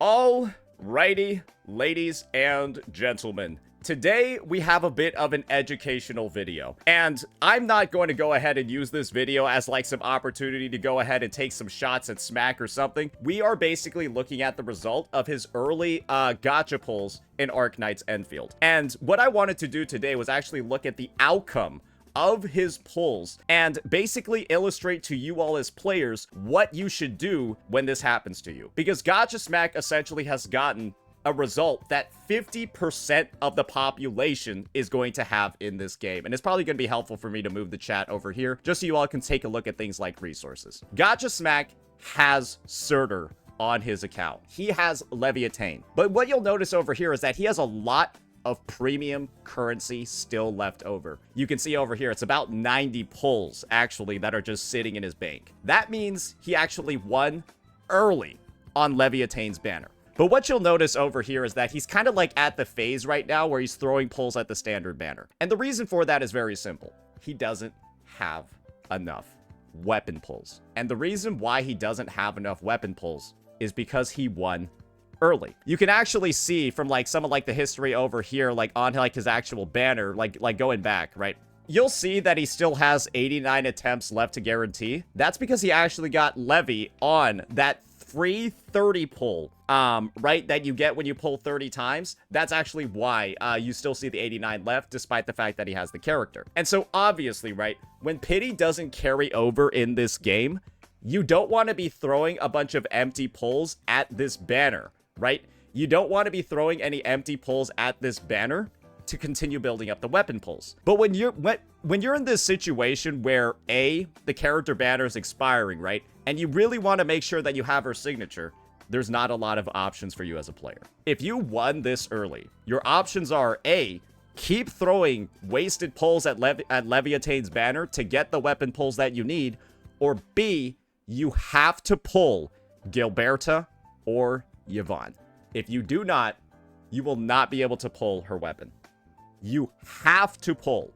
Alrighty, ladies and gentlemen. Today, we have a bit of an educational video, and I'm not going to go ahead and use this video as like some opportunity to go ahead and take some shots at Smack or something. We are basically looking at the result of his early gacha pulls in Arknight's Endfield. And what I wanted to do today was actually look at the outcome of his pulls and basically illustrate to you all as players what you should do when this happens to you. Because Gacha Smack essentially has gotten a result that 50% of the population is going to have in this game. And it's probably going to be helpful for me to move the chat over here just so you all can take a look at things like resources. Gacha Smack has Surtr on his account. He has Laevatain. But what you'll notice over here is that he has a lot of premium currency still left over. You can see over here, it's about 90 pulls actually that are just sitting in his bank. That means he actually won early on Laevaitain's banner. But what you'll notice over here is that he's kind of like at the phase right now where he's throwing pulls at the standard banner. And the reason for that is very simple. He doesn't have enough weapon pulls. And the reason why he doesn't have enough weapon pulls is because he won early. You can actually see from like some of like the history over here, like on like his actual banner, like going back, right? You'll see that he still has 89 attempts left to guarantee. That's because he actually got Levy on that free 30 pull, right, that you get when you pull 30 times. That's actually why you still see the 89 left, despite the fact that he has the character. And so obviously, right, when pity doesn't carry over in this game, you don't want to be throwing a bunch of empty pulls at this banner, right? You don't want to be throwing any empty pulls at this banner to continue building up the weapon pulls. But when you're in this situation where the character banner is expiring, right? And you really want to make sure that you have her signature, there's not a lot of options for you as a player. If you won this early, your options are A, keep throwing wasted pulls at Laevaitain's banner to get the weapon pulls that you need, or B, you have to pull Gilberta or Yvonne. If you do not, you will not be able to pull her weapon. You have to pull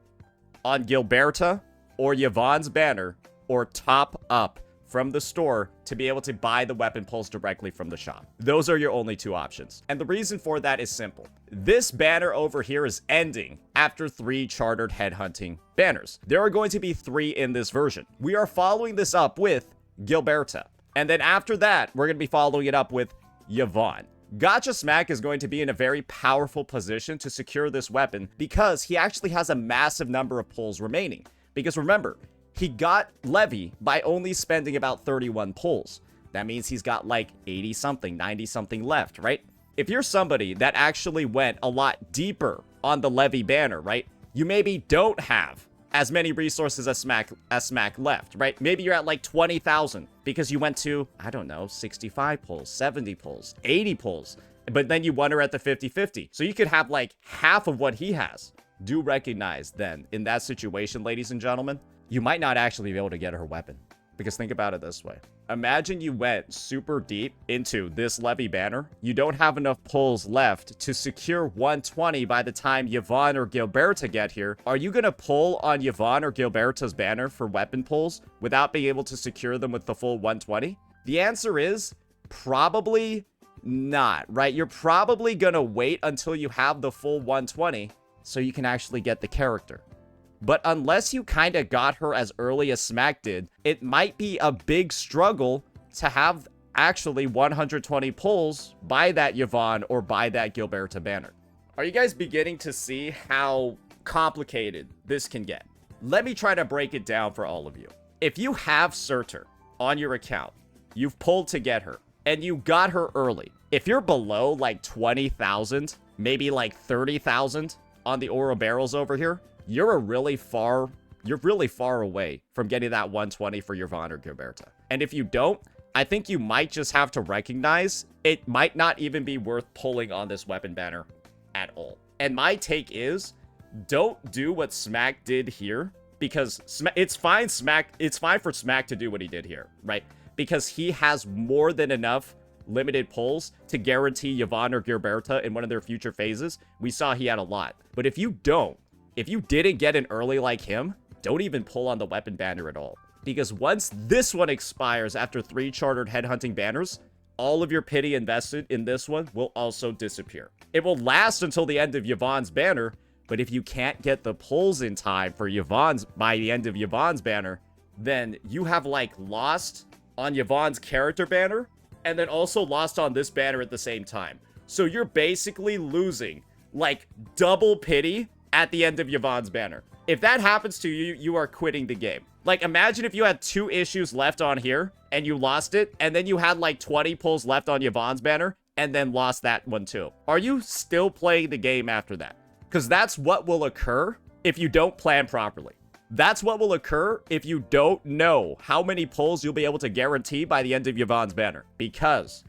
on Gilberta or Yvonne's banner or top up from the store to be able to buy the weapon pulls directly from the shop. Those are your only two options. And the reason for that is simple. This banner over here is ending after 3 chartered headhunting banners. There are going to be 3 in this version. We are following this up with Gilberta. And then after that, we're going to be following it up with Yvonne. Gacha Smack is going to be in a very powerful position to secure this weapon because he actually has a massive number of pulls remaining. Because remember, he got Levy by only spending about 31 pulls. That means he's got like 80 something, 90 something left, right? If you're somebody that actually went a lot deeper on the Levy banner, right? You maybe don't have as many resources as Smack left, right? Maybe you're at like 20,000 because you went to, I don't know, 65 pulls, 70 pulls, 80 pulls, but then you won her at the 50-50. So you could have like half of what he has. Do recognize then, in that situation, ladies and gentlemen, you might not actually be able to get her weapon. Because think about it this way. Imagine you went super deep into this Levy banner. You don't have enough pulls left to secure 120 by the time Yvonne or Gilberta get here. Are you going to pull on Yvonne or Gilberta's banner for weapon pulls without being able to secure them with the full 120? The answer is probably not, right? You're probably going to wait until you have the full 120 so you can actually get the character. But unless you kind of got her as early as Smack did, it might be a big struggle to have actually 120 pulls by that Yvonne or by that Gilberta banner. Are you guys beginning to see how complicated this can get? Let me try to break it down for all of you. If you have Surtr on your account, you've pulled to get her, and you got her early. If you're below like 20,000, maybe like 30,000 on the Oro barrels over here, you're really far away from getting that 120 for Yvonne or Gilberta. And if you don't, I think you might just have to recognize it might not even be worth pulling on this weapon banner at all. And my take is, don't do what Smack did here, because it's fine for Smack to do what he did here, right? Because he has more than enough limited pulls to guarantee Yvonne or Gilberta in one of their future phases. We saw he had a lot. But if you didn't get an early like him, don't even pull on the weapon banner at all. Because once this one expires after 3 chartered headhunting banners, all of your pity invested in this one will also disappear. It will last until the end of Yvonne's banner, but if you can't get the pulls in time for Yvonne's by the end of Yvonne's banner, then you have like lost on Yvonne's character banner and then also lost on this banner at the same time. So you're basically losing like double pity at the end of Yvonne's banner. If that happens to you, you are quitting the game. Like, imagine if you had 2 issues left on here and you lost it, and then you had like 20 pulls left on Yvonne's banner and then lost that one too. Are you still playing the game after that? Because that's what will occur if you don't plan properly. That's what will occur if you don't know how many pulls you'll be able to guarantee by the end of Yvonne's banner. Because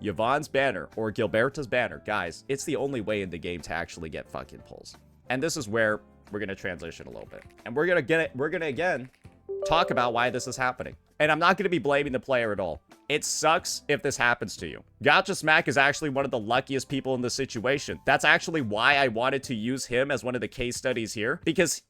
Yvonne's banner or Gilberta's banner, guys, it's the only way in the game to actually get fucking pulls. And this is where we're going to transition a little bit. And we're going to again talk about why this is happening. And I'm not going to be blaming the player at all. It sucks if this happens to you. Gacha Smack is actually one of the luckiest people in this situation. That's actually why I wanted to use him as one of the case studies here, because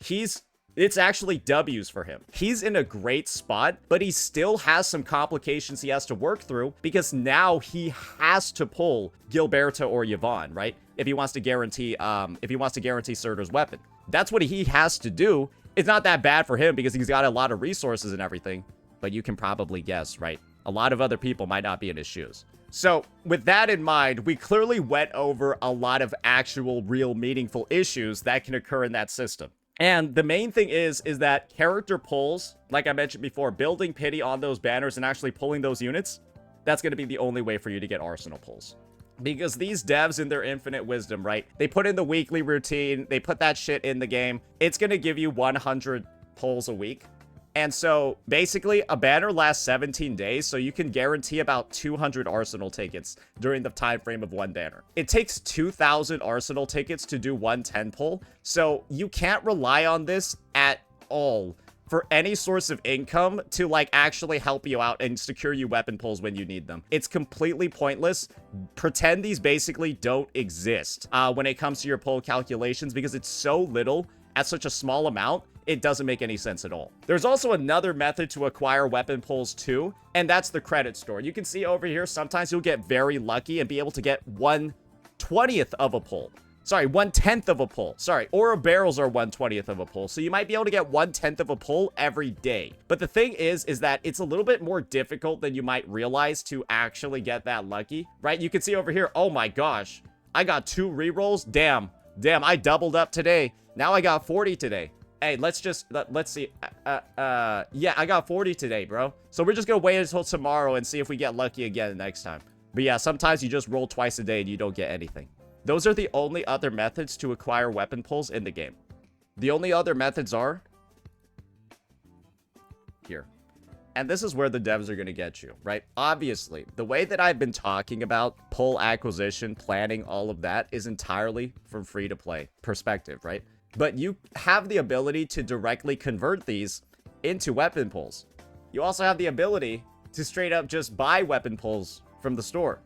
it's actually W's for him. He's in a great spot, but he still has some complications he has to work through because now he has to pull Gilberta or Yvonne, right? If he wants to guarantee Surtr's weapon. That's what he has to do. It's not that bad for him because he's got a lot of resources and everything, but you can probably guess, right? A lot of other people might not be in his shoes. So with that in mind, we clearly went over a lot of actual real meaningful issues that can occur in that system. And the main thing is that character pulls, like I mentioned before, building pity on those banners and actually pulling those units, that's going to be the only way for you to get arsenal pulls. Because these devs in their infinite wisdom, right? They put in the weekly routine. They put that shit in the game. It's going to give you 100 pulls a week. And so basically a banner lasts 17 days. So you can guarantee about 200 arsenal tickets during the time frame of one banner. It takes 2,000 arsenal tickets to do one 10 pull. So you can't rely on this at all for any source of income to like actually help you out and secure you weapon pulls when you need them. It's completely pointless. Pretend these basically don't exist when it comes to your pull calculations because it's so little at such a small amount. It doesn't make any sense at all. There's also another method to acquire weapon pulls too, and that's the credit store. You can see over here, sometimes you'll get very lucky and be able to get 1/20th of a pull. Sorry, 1/10th of a pull. Sorry, aura barrels are 1/20th of a pull. So you might be able to get 1/10th of a pull every day. But the thing is that it's a little bit more difficult than you might realize to actually get that lucky, right? You can see over here, oh my gosh, I got 2 rerolls. Damn, I doubled up today. Now I got 40 today. Hey, let's see. Yeah, I got 40 today, bro. So we're just gonna wait until tomorrow and see if we get lucky again next time. But yeah, sometimes you just roll twice a day and you don't get anything. Those are the only other methods to acquire weapon pulls in the game. The only other methods are here. And this is where the devs are going to get you, right? Obviously, the way that I've been talking about pull acquisition, planning, all of that is entirely from free-to-play perspective, right? But you have the ability to directly convert these into weapon pulls. You also have the ability to straight up just buy weapon pulls from the store.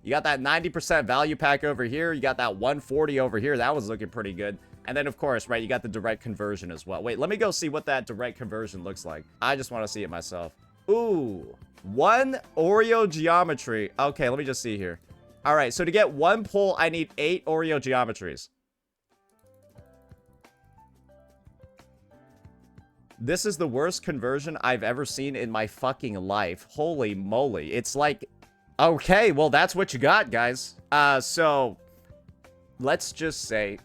You got that 90% value pack over here. You got that 140 over here. That was looking pretty good. And then, of course, right, you got the direct conversion as well. Wait, let me go see what that direct conversion looks like. I just want to see it myself. Ooh, 1 Oreo geometry. Okay, let me just see here. All right, so to get 1 pull, I need 8 Oreo geometries. This is the worst conversion I've ever seen in my fucking life. Holy moly. It's like... Okay, well, that's what you got, guys. So, let's just say,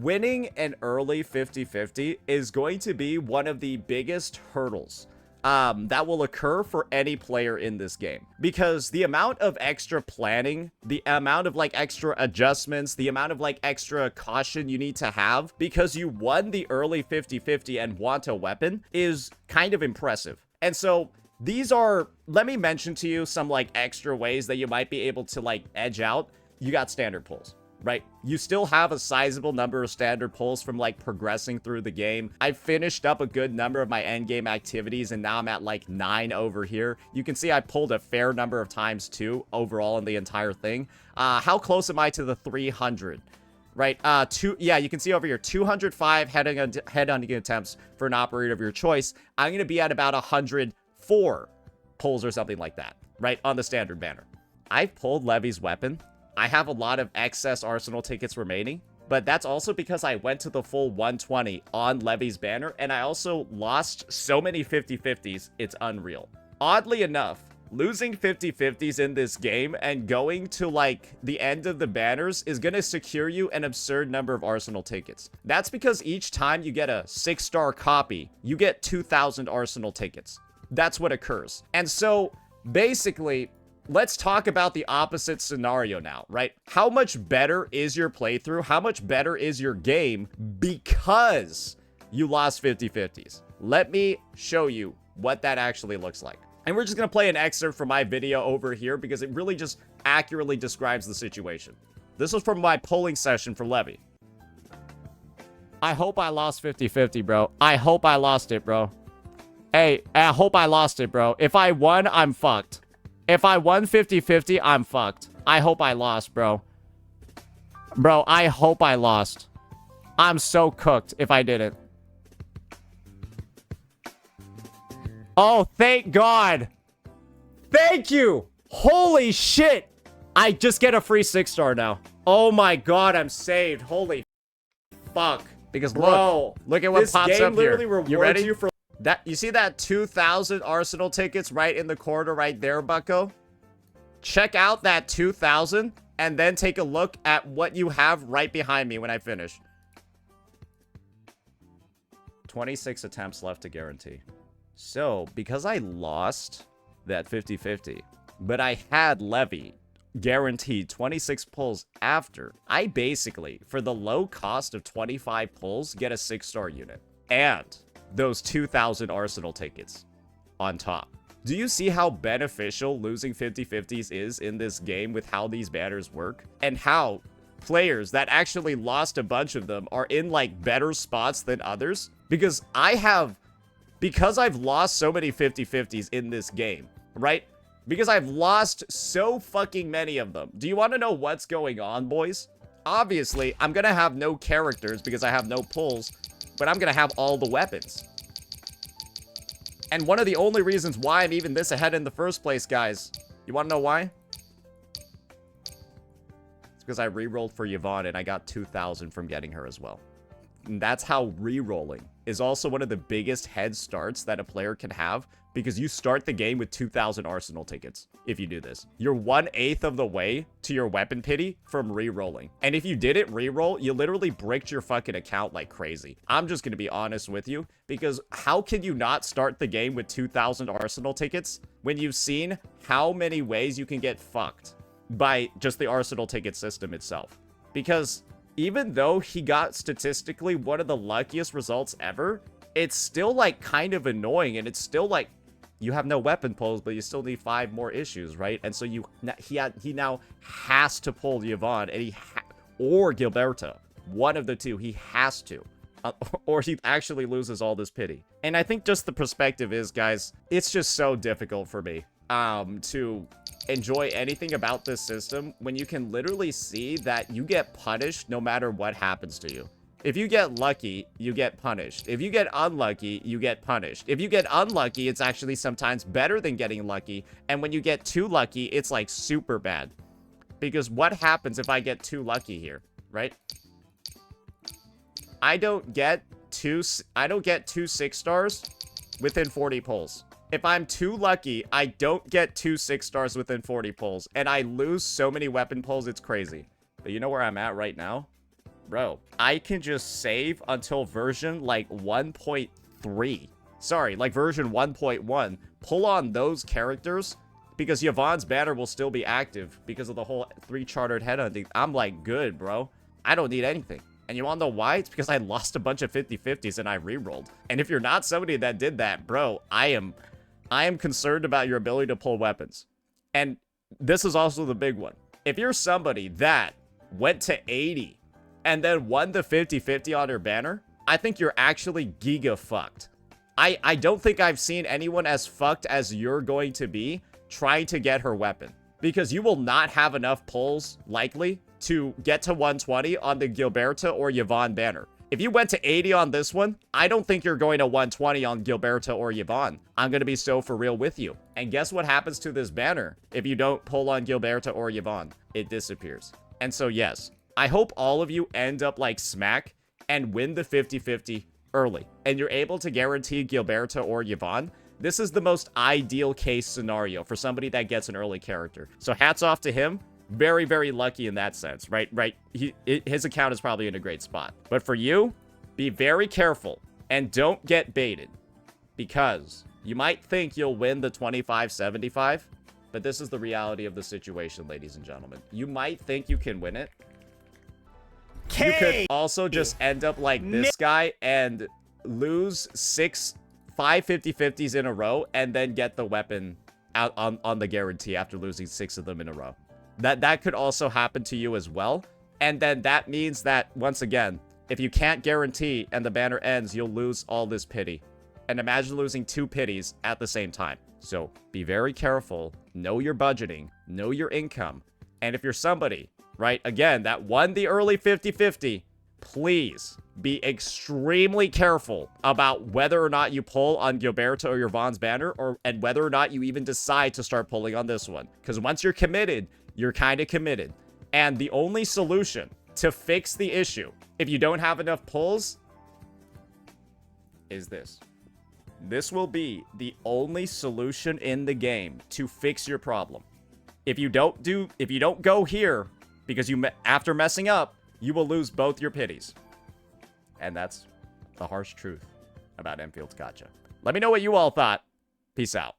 winning an early 50-50 is going to be one of the biggest hurdles that will occur for any player in this game. Because the amount of extra planning, the amount of, like, extra adjustments, the amount of, like, extra caution you need to have because you won the early 50-50 and want a weapon is kind of impressive. And so... these are, let me mention to you some like extra ways that you might be able to like edge out. You got standard pulls, right? You still have a sizable number of standard pulls from like progressing through the game. I finished up a good number of my end game activities and now I'm at like 9 over here. You can see I pulled a fair number of times too overall in the entire thing. How close am I to the 300? Right, yeah, you can see over here, 205 head-hunting attempts for an operator of your choice. I'm going to be at about 104 pulls or something like that, right, on the standard banner. I've pulled Levy's weapon. I have a lot of excess arsenal tickets remaining, but that's also because I went to the full 120 on Levy's banner, and I also lost so many 50-50s, it's unreal. Oddly enough, losing 50-50s in this game and going to, like, the end of the banners is gonna secure you an absurd number of arsenal tickets. That's because each time you get a 6-star copy, you get 2,000 arsenal tickets. That's what occurs. And so, basically, let's talk about the opposite scenario now, right? How much better is your playthrough? How much better is your game because you lost 50-50s? Let me show you what that actually looks like. And we're just going to play an excerpt from my video over here because it really just accurately describes the situation. This was from my polling session for Levy. I hope I lost 50-50, bro. I hope I lost it, bro. Hey, I hope I lost it, bro. If I won, I'm fucked. If I won 50-50, I'm fucked. I hope I lost, bro. Bro, I hope I lost. I'm so cooked if I didn't. Oh, thank God. Thank you. Holy shit. I just get a free 6-star now. Oh my God, I'm saved. Holy fuck. Because look at what pops up here. You ready? You see that 2,000 arsenal tickets right in the corner right there, bucko? Check out that 2,000 and then take a look at what you have right behind me when I finish. 26 attempts left to guarantee. So, because I lost that 50-50, but I had Levy guaranteed 26 pulls after, I basically, for the low cost of 25 pulls, get a 6-star unit. And those 2,000 arsenal tickets on top. Do you see how beneficial losing 50-50s is in this game with how these banners work? And how players that actually lost a bunch of them are in, like, better spots than others? Because I've lost so many 50-50s in this game, right? Because I've lost so fucking many of them. Do you want to know what's going on, boys? Obviously, I'm going to have no characters because I have no pulls, but I'm going to have all the weapons. And one of the only reasons why I'm even this ahead in the first place, guys, you want to know why? It's because I re-rolled for Yvonne and I got 2,000 from getting her as well. And that's how re-rolling is also one of the biggest head starts that a player can have, because you start the game with 2,000 arsenal tickets if you do this. You're 1/8 of the way to your weapon pity from re-rolling. And if you didn't re-roll, you literally bricked your fucking account like crazy. I'm just gonna be honest with you, because how can you not start the game with 2,000 arsenal tickets when you've seen how many ways you can get fucked by just the arsenal ticket system itself? Because even though he got statistically one of the luckiest results ever, it's still, like, kind of annoying, and it's still, like, you have no weapon pulls, but you still need 5 more issues, right? And so he now has to pull Yvonne, and or Gilberta. One of the two, he has to. Or he actually loses all this pity. And I think just the perspective is, guys, it's just so difficult for me to enjoy anything about this system when you can literally see that you get punished no matter what happens to you. If you get lucky, you get punished. If you get unlucky, you get punished. If you get unlucky, it's actually sometimes better than getting lucky. And when you get too lucky, it's, like, super bad. Because what happens if I get too lucky here, right? I don't get two 6-stars within 40 pulls. If I'm too lucky, I don't get 2 6-stars within 40 pulls. And I lose so many weapon pulls, it's crazy. But you know where I'm at right now? Bro, I can just save until version, like, 1.3. Sorry, like, version 1.1. Pull on those characters, because Yvonne's banner will still be active because of the whole 3 chartered headhunting. I'm, like, good, bro. I don't need anything. And you wanna know why? It's because I lost a bunch of 50-50s and I re-rolled. And if you're not somebody that did that, bro, I am concerned about your ability to pull weapons. And this is also the big one. If you're somebody that went to 80 and then won the 50-50 on your banner, I think you're actually giga fucked. I don't think I've seen anyone as fucked as you're going to be trying to get her weapon. Because you will not have enough pulls, likely, to get to 120 on the Gilberta or Yvonne banner. If you went to 80 on this one, I don't think you're going to 120 on Gilberta or Yvonne. I'm going to be so for real with you. And guess what happens to this banner if you don't pull on Gilberto or Yvonne? It disappears. And so, yes, I hope all of you end up like Smack and win the 50-50 early. And you're able to guarantee Gilberto or Yvonne. This is the most ideal case scenario for somebody that gets an early character. So hats off to him. Very, very lucky in that sense, right? His account is probably in a great spot. But for you, be very careful and don't get baited, because you might think you'll win the 25-75, but this is the reality of the situation, ladies and gentlemen. You might think you can win it. You could also just end up like this guy and lose 5 50-50s in a row and then get the weapon out on the guarantee after losing 6 of them in a row. That could also happen to you as well. And then that means that, once again, if you can't guarantee and the banner ends, you'll lose all this pity. And imagine losing 2 pities at the same time. So be very careful. Know your budgeting. Know your income. And if you're somebody, right, again, that won the early 50-50, please be extremely careful about whether or not you pull on Gilberto or Yvonne's banner, and whether or not you even decide to start pulling on this one. Because once you're committed, you're kind of committed. And the only solution to fix the issue, if you don't have enough pulls, is this. This will be the only solution in the game to fix your problem. If you don't go here, because after messing up, you will lose both your pities. And that's the harsh truth about Enfield's Gacha. Let me know what you all thought. Peace out.